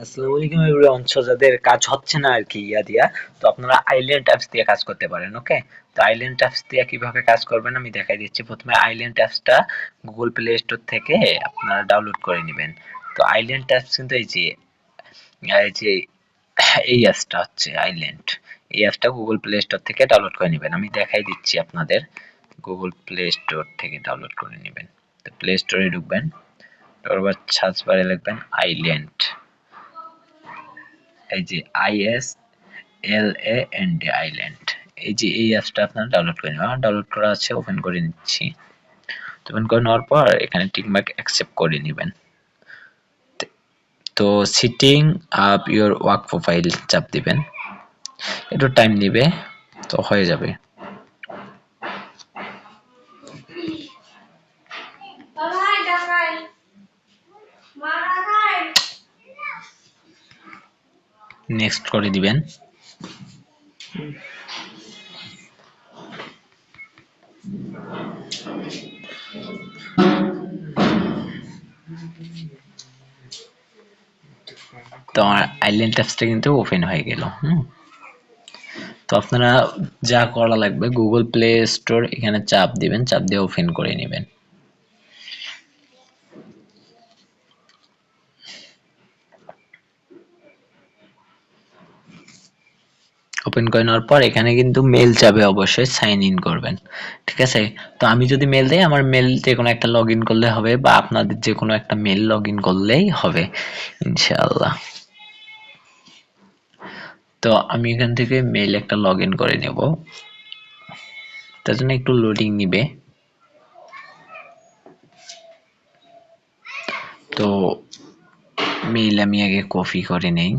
আসসালামু আলাইকুম everyone. So যাদের কাজ হচ্ছে না আর কি ইয়া দিয়া, তো আপনারা আইল্যান্ড অ্যাপস দিয়ে কাজ করতে পারেন। ওকে, তো আইল্যান্ড অ্যাপস দিয়ে কিভাবে কাজ করবেন আমি দেখাই দিচ্ছি। প্রথমে আইল্যান্ড অ্যাপসটা গুগল প্লে স্টোর থেকে আপনারা ডাউনলোড করে নেবেন। তো আইল্যান্ড অ্যাপস কিন্তু এই যে এই অ্যাপসটা হচ্ছে আইল্যান্ড। এই অ্যাপসটা গুগল প্লে স্টোর থেকে ডাউনলোড করে নেবেন। আমি দেখাই দিচ্ছি আপনাদের। গুগল প্লে স্টোর থেকে ডাউনলোড করে নেবেন। তো প্লে স্টোরে ঢুকবেন, তারপর সার্চ বারে লিখবেন আইল্যান্ড। এই যে ISLAND আইল্যান্ড। এই যে এই অ্যাপসটা আপনারা ডাউনলোড করে নেবেন। আমার ডাউনলোড করা আছে, ওপেন করে নিচ্ছি। ওপেন করে নেওয়ার পর এখানে টিকমার্ক অ্যাকসেপ্ট করে নেবেন। তো setting up your work profile চাপ দিবেন, একটু টাইম নেবে, তো হয়ে যাবে। নেক্সট করে দিবেন। তো আমার আইল্যান্ড অ্যাপসটা কিন্তু ওপেন হয়ে গেল। তো আপনারা যা করা লাগবে, গুগল প্লে স্টোর এখানে চাপ দিবেন, চাপ দিয়ে ওপেন করে নেবেন। ওপেন করে নেওয়ার পর এখানে কিন্তু মেল যাবে, অবশ্যই সাইন ইন করবেন। ঠিক আছে, তো আমি যদি মেল দেই, আমার মেল যে কোনো একটা লগ ইন করলে হবে, বা আপনাদের যে কোনো একটা মেল লগ ইন করলেই হবে ইনশাআল্লাহ। তো আমি এখান থেকে মেল একটা লগ ইন করে নেব, তার জন্য একটু লোডিং নিবে। তো মেইল আমি আগে কপি করে নেই।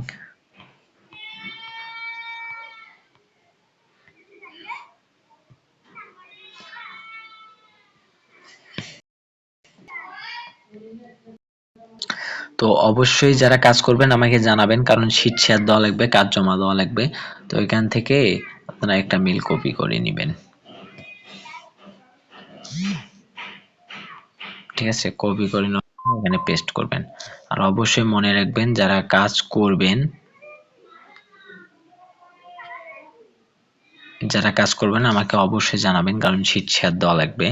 তো অবশ্যই যারা কাজ করবেন আমাকে জানাবেন, কারণ শিট শেয়ার দেওয়া লাগবে, কাজ জমা দেওয়া লাগবে। তো এখান থেকে আপনারা একটা মেল কপি করে নেবেন। ঠিক আছে, কপি করে এখানে পেস্ট করবেন। আর অবশ্যই মনে রাখবেন, যারা কাজ করবেন আমাকে অবশ্যই জানাবেন, কারণ শিট শেয়ার দেওয়া লাগবে।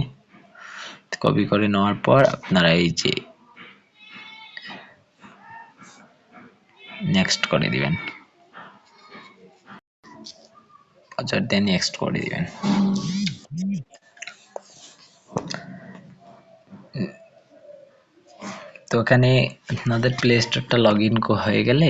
কপি করে নেওয়ার পর আপনারা এই যে নেক্সট করে দিবেন, আচ্ছা দেন নেক্সট করে দিবেন। তো এখানে আপনাদের প্লে স্টোরটা লগ ইন হয়ে গেলে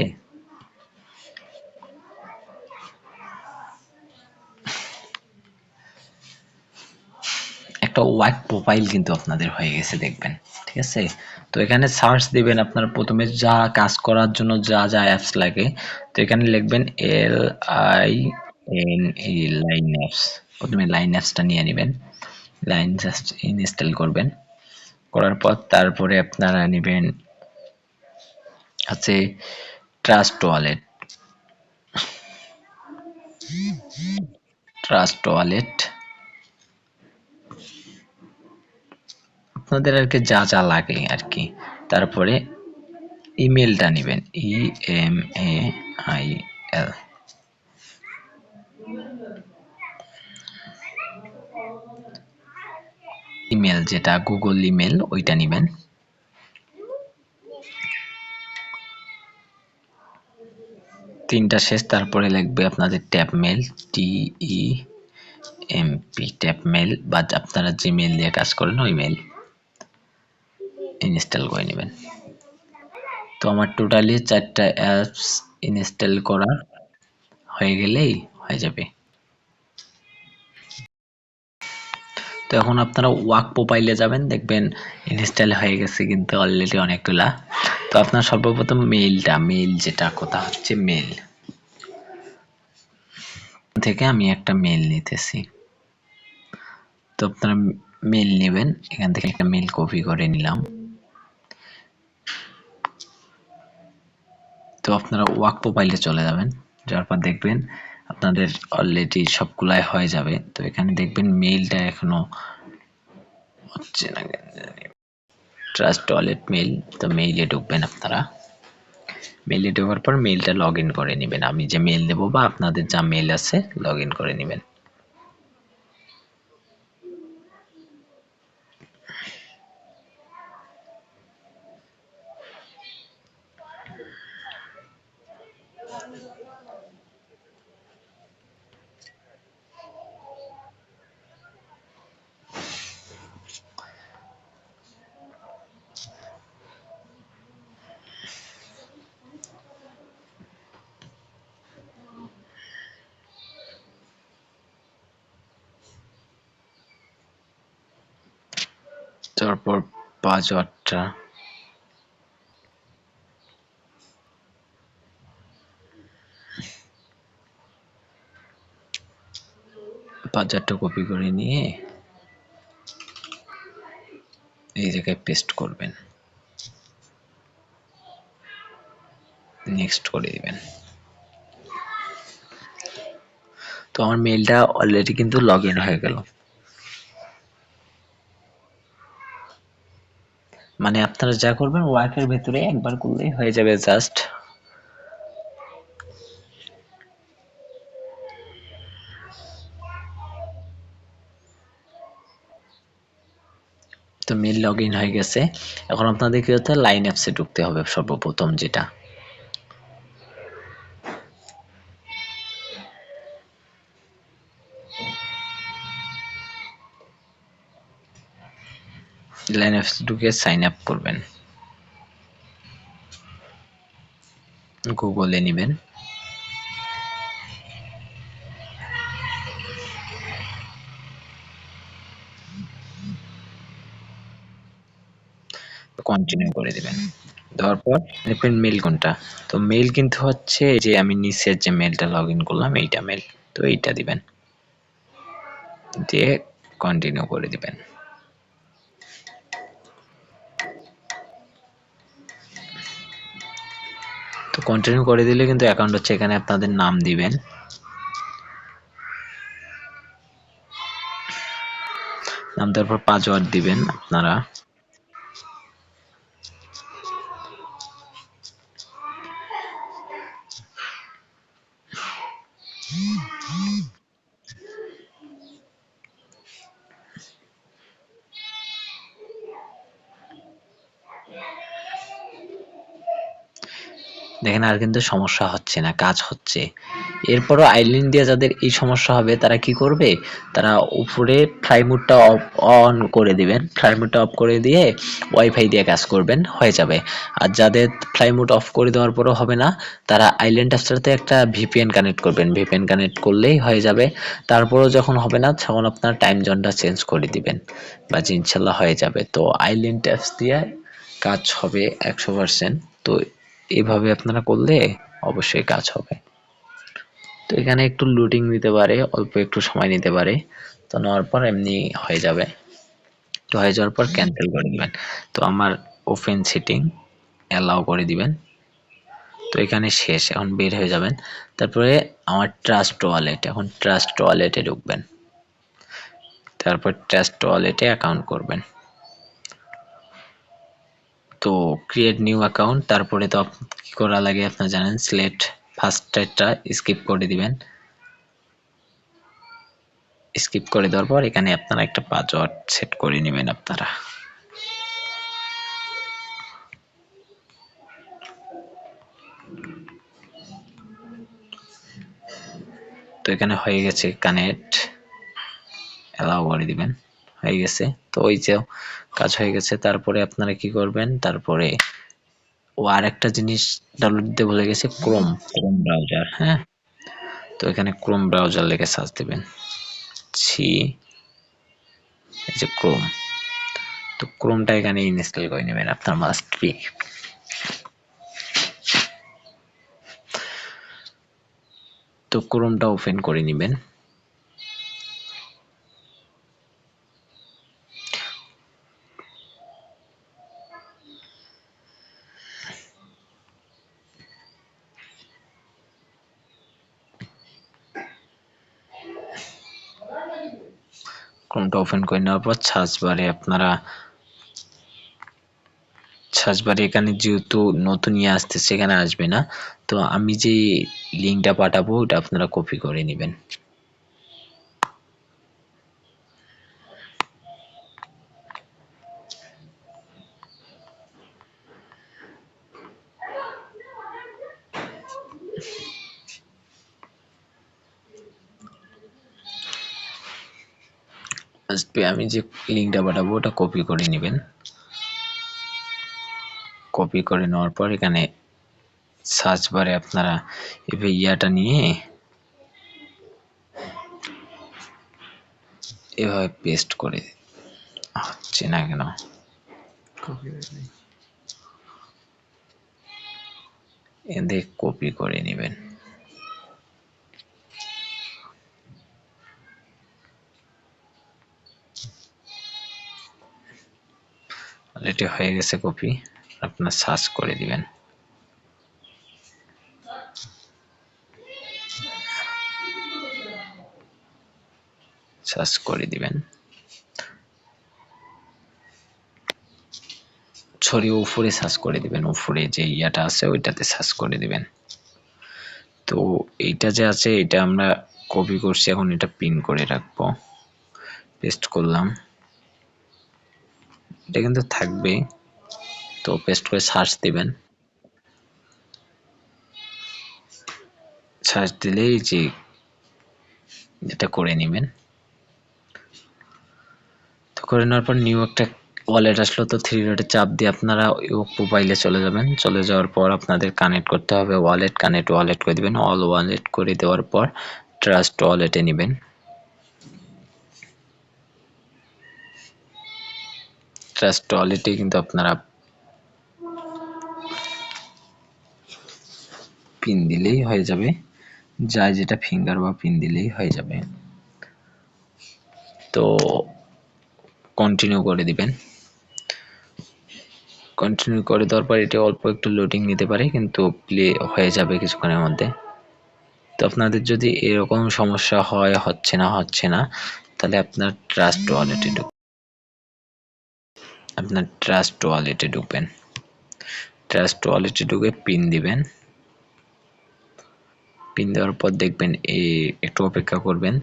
একটা ওয়ার্ক প্রোফাইল কিন্তু আপনাদের হয়ে গেছে দেখবেন। ঠিক আছে, তো এখানে সার্চ দিবেন, আপনার প্রথমে যা কাজ করার জন্য যা যা অ্যাপস লাগে, তো এখানে লিখবেন LINE লাইন অ্যাপস। প্রথমে লাইন অ্যাপসটা নিয়ে নেবেন, লাইন জাস্ট ইনস্টল করবেন। করার পর তারপরে আপনারা নেবেন আছে ট্রাস্ট ওয়ালেট। আপনাদের আর কি যা যা লাগে আর কি। তারপরে ইমেলটা নেবেন, EMAIL। ইমেল যেটা গুগল ইমেল, ওইটা নেবেন। তিনটা শেষ, তারপরে লিখবে আপনাদের temp mail, TEMP temp mail, বা আপনারা যে মেল দিয়ে কাজ করেন ওই মেল ইনস্টল করে নেবেন। তো আমার টোটালি 4টা অ্যাপস ইনস্টল করা হয়ে গেলেই হয়ে যাবে। তো এখন আপনারা ওয়ার্ক প্রোফাইলে যাবেন, দেখবেন ইনস্টল হয়ে গেছে কিন্তু অলরেডি অনেকগুলা। তো আপনার সর্বপ্রথম মেল যেটা কথা হচ্ছে মেল থেকে আমি একটা মেল নিতেছি। তো আপনারা মেল নেবেন, এখান থেকে একটা মেল কপি করে নিলাম। তো আপনারা ওয়ার্ক প্রোফাইলে চলে যাবেন, যাওয়ার পর দেখবেন আপনাদের অলরেডি সবগুলাই হয়ে যাবে। তো এখানে দেখবেন মেইলটা এখনো হচ্ছে না, ট্রাস্ট ওয়ালেট মেইল। তো মেইলে ঢুকবেন আপনারা, মেইলে ঢোকার পর মেইলটা লগ ইন করে নেবেন। আমি যে মেইল দেবো বা আপনাদের যা মেইল আছে লগ ইন করে নেবেন। তারপর পাসওয়ার্ডটা কপি করে নিয়ে এই জায়গায় পেস্ট করবেন, নেক্সট করে দিবেন। তো আমার মেইলটা অলরেডি কিন্তু লগ ইন হয়ে গেল। মানে আপনারা যা করবেন ওয়ার্কের ভেতরে একবার করলেই হয়ে যাবে জাস্ট। তো মেইল লগ ইন হয়ে গেছে। এখন আপনাদের কি হতে লাইন অ্যাপসে ঢুকতে হবে সর্বপ্রথম যেটা। লাইন অ্যাপসে ঢুকে সাইন আপ করবেন, গুগলে নেবেন। কন্টিনিউ করে দিবেন। দেওয়ার পর দেখবেন মেইল কোনটা। তো মেইল কিন্তু হচ্ছে এই যে আমি নিচের যে মেইলটা লগ ইন করলাম এইটা মেইল। তো এইটা দিবেন, দিয়ে কন্টিনিউ করে দিবেন। তো কন্টিনিউ করে দিলে কিন্তু অ্যাকাউন্ট হচ্ছে, এখানে আপনাদের নাম দিবেন, নাম দেওয়ার পর পাসওয়ার্ড দিবেন আপনারা। দেখেন আর কিন্তু সমস্যা হচ্ছে না, কাজ হচ্ছে। এরপরও আইল্যান্ড দিয়ে যাদের এই সমস্যা হবে তারা কি করবে, তারা উপরে ফ্লাই মোডটা অন করে দিবেন, ফ্লাই মোডটা অফ করে দিয়ে ওয়াইফাই দিয়ে কাজ করবেন, হয়ে যাবে। আর যাদের ফ্লাই মোড অফ করে দেওয়ার পরও হবে না, তারা আইল্যান্ড অ্যাপসটাতে একটা ভিপিএন কানেক্ট করবেন, ভিপিএন কানেক্ট করলেই হয়ে যাবে। তারপরও যখন হবে না তখন আপনার টাইম জোনটা চেঞ্জ করে দিবেন, বাজ ইনশাল্লাহ হয়ে যাবে। তো আইল্যান্ড অ্যাপস দিয়ে কাজ হবে 100%। তো এভাবে আপনারা করলে অবশ্যই কাজ হবে। তো এখানে একটু লুডিং নিতে পারে, অল্প একটু সময় নিতে পারে। তো নেওয়ার পর এমনি হয়ে যাবে। তো হয়ে যাওয়ার পর ক্যান্সেল করে দিবেন। তো আমার ওপেন সেটিং অ্যালাউ করে দিবেন। তো এখানে শেষ, এখন বের হয়ে যাবেন। তারপরে আমার ট্রাস্ট ওয়ালেট, এখন ট্রাস্ট ওয়ালেটে ঢুকবেন। তারপর ট্রাস্ট ওয়ালেটে অ্যাকাউন্ট করবেন। তো ক্রিয়েট নিউ অ্যাকাউন্ট, তারপরে তো কি করা লাগে আপনারা জানেন, সিলেক্ট ফার্স্টটা স্কিপ করে দিবেন। স্কিপ করে দেওয়ার পর এখানে আপনারা একটা পাসওয়ার্ড সেট করে নেবেন আপনারা। তো এখানে হয়ে গেছে কানেক্ট, অ্যালাউ করে দিবেন, হয়ে গেছে। তো ওই যে কাজ হয়ে গেছে। তারপরে আপনারা কি করবেন, তারপরে ও আর একটা জিনিস ডাউনলোড দিতে ভুলে গেছে, ক্রোম ব্রাউজার। হ্যাঁ, তো এখানে ক্রোম ব্রাউজার লিখে সার্চ দিবেন, ছি এই যে ক্রোম। তো ক্রোমটা এখানে ইনস্টল করে নেবেন আপনার, মাস্ট বি। তো ক্রোমটা ওপেন করে নেবেন। ক্রোমটা ওপেন করে নেওয়ার পর সার্চ সার্চ বারে এখানে যেহেতু নতুন আসতেছে এখানে আসবে না, তো আমি যে লিঙ্কটা পাঠাবো ওটা আপনারা কপি করে নেবেন। আমি যে লিঙ্কটা পাঠাবো ওটা কপি করে নেবেন। কপি করে নেওয়ার পর এখানে সার্চ বারে আপনারা এভাবে ইয়াটা নিয়ে এভাবে পেস্ট করে, হচ্ছে না কেন, এদের কপি করে নেবেন। অলরেডি হয়ে গেছে কপি, আপনার সার্চ করে দিবেন। সার্চ করে দিবেন, ছড়িয়ে উপরে সার্চ করে দিবেন, উপরে যে ইয়াটা আছে ওইটাতে সার্চ করে দিবেন। তো এইটা যে আছে এটা আমরা কপি করছি, এখন এটা পিন করে রাখবো। পেস্ট করলাম, এটা কিন্তু থাকবে। তো পেস্ট করে সার্চ দিবেন, সার্চ দিলেই যে এটা করে নেবেন। তো করে নেওয়ার পর নিউ একটা ওয়ালেট আসলো, তো থ্রি ডটে চাপ দিয়ে আপনারা প্রোফাইলে চলে যাবেন। চলে যাওয়ার পর আপনাদের কানেক্ট করতে হবে ওয়ালেট, কানেক্ট ওয়ালেট করে দিবেন। অল ওয়ালেট করে দেওয়ার পর ট্রাস্ট ওয়ালেটে নেবেন। ট্রাস্ট ওয়ালেটে কিন্তু আপনারা পিন দিলেই হয়ে যাবে, যায় যেটা ফিঙ্গার বা পিন দিলেই হয়ে যাবে। তো কন্টিনিউ করে দিবেন। কন্টিনিউ করে দেওয়ার পর এটা অল্প একটু লোডিং নিতে পারে, কিন্তু প্লে হয়ে যাবে কিছুক্ষণের মধ্যে। তো আপনাদের যদি এরকম সমস্যা হয়, হচ্ছে না, তাহলে আপনার ট্রাস্ট ওয়ালেটে ঢুকবেন। ট্রাস্ট ওয়ালেটে ঢুকে পিন দিবেন। পিন দেওয়ার পর দেখবেন একটু অপেক্ষা করবেন,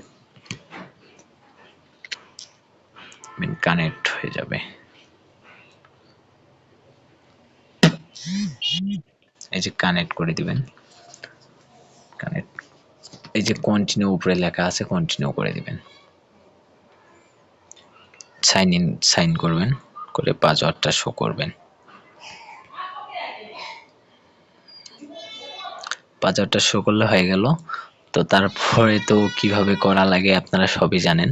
কানেক্ট হয়ে যাবে। এই যে কানেক্ট করে দিবেন। কানেক্ট, এই যে কন্টিনিউ উপরে লেখা আছে কন্টিনিউ করে দিবেন। সাইন করবেন, করে পাসওয়ার্ডটা শো করবেন। পাসওয়ার্ডটা শো করলে হয়ে গেল। তো তারপরে তো কিভাবে করা লাগে আপনারা সবই জানেন।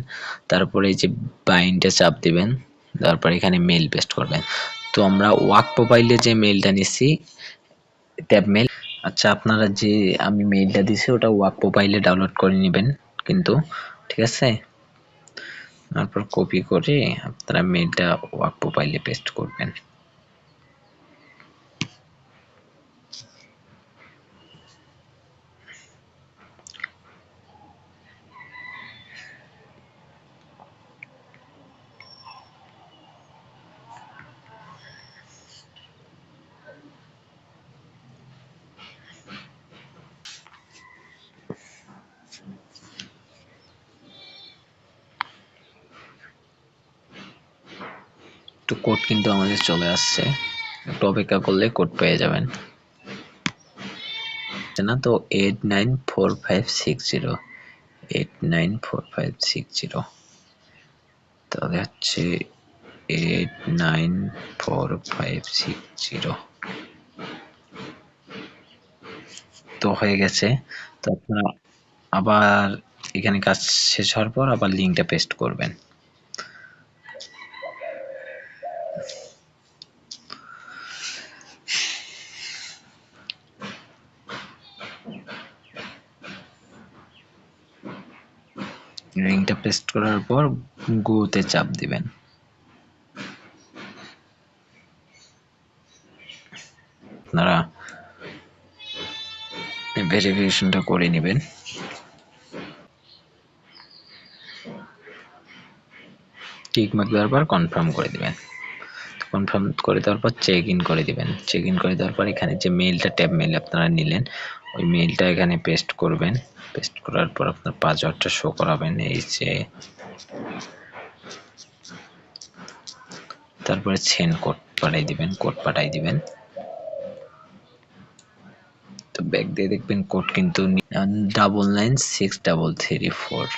তারপরে এই যে বাইন্ডে চাপ দিবেন, তারপর এখানে মেইল পেস্ট করবেন। তো আমরা ওয়ার্ক প্রোফাইলে যে মেইলটা নিছি, ট্যাব মেইল, আচ্ছা আপনারা যে আমি মেইলটা দিছি ওটা ওয়ার্ক প্রোফাইলে ডাউনলোড করে নেবেন কিন্তু, ঠিক আছে। তারপর কপি করে আপনারা মেইলটা ওয়ার্ক প্রোফাইলে পেস্ট করবেন। তো কোড কিন্তু আমাদের চলে আসছে, একটু অপেক্ষা করলে কোড পেয়ে যাবেন। না তো 894560, 894560, তাহলে হচ্ছে 894560। তো হয়ে গেছে। তো আপনারা আবার এখানে কাজ শেষ হওয়ার পর আবার লিঙ্কটা পেস্ট করবেন। লিঙ্কটা পেস্ট করার পর গোতে চাপ দিবেন। আপনারা ভেরিফিকেশনটা করে নেবেন। টিক মার্ক দেওয়ার পর কনফার্ম করে দিবেন। কনফার্ম করে দেওয়ার পর চেক ইন করে দিবেন। চেক ইন করে দেওয়ার পর এখানে যে মেইলটা ট্যাব মেইল আপনারা নিলেন ওই মেইলটা এখানে পেস্ট করবেন। পেস্ট করার পর আপনার পাসওয়ার্ডটা শো করাবেন, এই যে তারপরে সেন্ড কোড পাঠাই দিবেন। কোড পাঠাই দিবেন, তো ব্যাক দিয়ে দেখবেন কোড কিন্তু 996334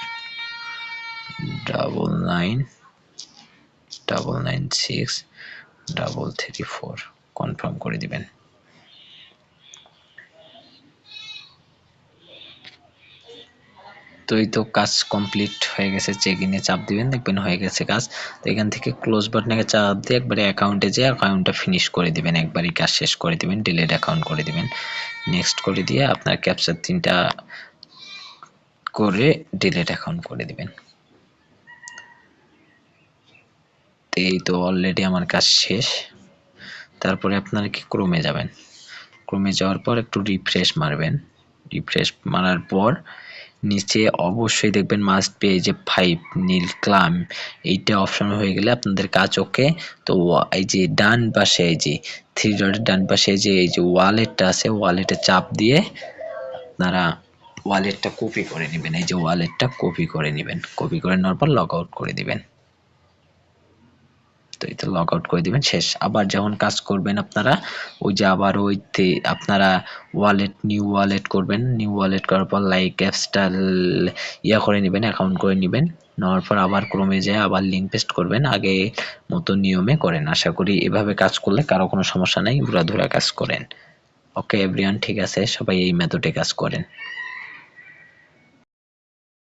996334 কনফার্ম করে দিবেন। তো এই তো কাজ কমপ্লিট হয়ে গেছে। চেক ইনে চাপ দিবেন, দেখবেন হয়ে গেছে কাজ। তো এখান থেকে ক্লোজ বাটনে চাপ দিয়ে একবারে অ্যাকাউন্টে যে অ্যাকাউন্টটা ফিনিশ করে দিবেন, একবারই কাজ শেষ করে দিবেন, ডিলিট অ্যাকাউন্ট করে দিবেন। নেক্সট করে দিয়ে আপনার ক্যাপচার 3টা করে ডিলিট অ্যাকাউন্ট করে দিবেন। তো এই তো অলরেডি আমার কাজ শেষ। তারপরে আপনারা কি ক্রোমে যাবেন। ক্রোমে যাওয়ার পর একটু রিফ্রেশ মারবেন। রিফ্রেশ মারার পর নিচে অবশ্যই দেখবেন মাস্ট বি এই যে 5 নীল ক্লাম, এইটা অপশন হয়ে গেলে আপনাদের কাজ ওকে। তো এই যে ডান পাশে এই যে 3 ডটের ডান পাশে যে এই যে ওয়ালেটটা আছে, ওয়ালেটে চাপ দিয়ে আপনারা ওয়ালেটটা কপি করে নেবেন। এই যে ওয়ালেটটা কপি করে নেবেন। কপি করে নেওয়ার পর লগ আউট করে দিবেন। তো এটা লগ আউট করে দিবেন, শেষ। আবার যখন কাজ করবেন আপনারা ওই যে আবার ওইতে আপনারা ওয়ালেট নিউ ওয়ালেট করবেন। নিউ ওয়ালেট করার পর লাইক অ্যাপসটা করে নেবেন, অ্যাকাউন্ট করে নেবেন। নেওয়ার পর আবার ক্রমে যেয়ে আবার লিঙ্ক পেস্ট করবেন, আগে মতো নিয়মে করেন। আশা করি এভাবে কাজ করলে কারো কোনো সমস্যা নাই, উড়াধুরা কাজ করেন। ওকে এভরিওয়ান, ঠিক আছে, সবাই এই মেথডে কাজ করেন।